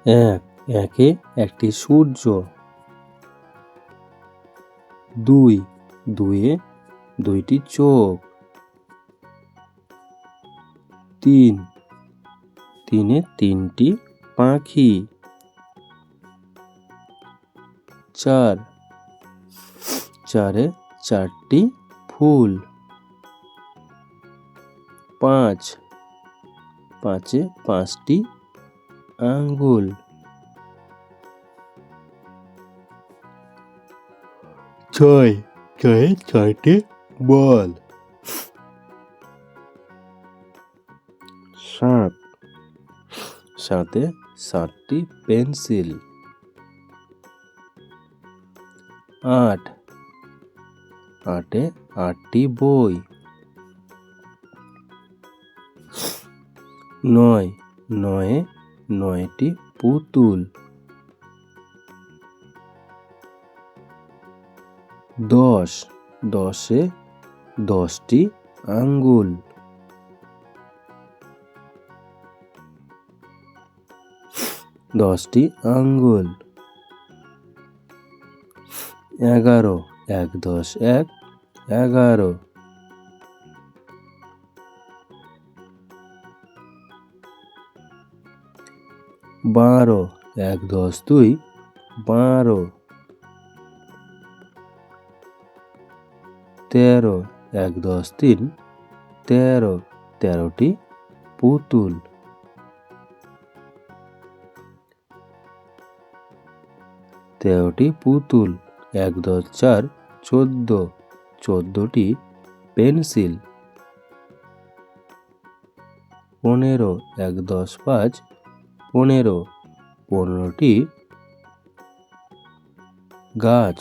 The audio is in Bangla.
এক, একে একটি সূর্য। দুই, দুয়ে দুইটি চোখ। তিন, তিনে তিনটি পাখি। চার, চারে চারটি ফুল। পাঁচ, পাঁচে পাঁচটি আঙ্গুল। ছয়, ছয়ে ছয়টি বল। সাত, সাতে সাতটি পেন্সিল। আট, আটে আটটি বই। নয়, নয়ে নয়টি পুতুল। দশ, দশে 10টি আঙ্গুল। 10টি আঙ্গুল। 11, 1 10 1 11। 12, 1 10 2 12। 13, 1 10 3 13, 13টি পুতুল। 13টি পুতুল। 1 10 4 14, 14টি পেন্সিল। 15, 1 10 5 15, 15টি গাছ।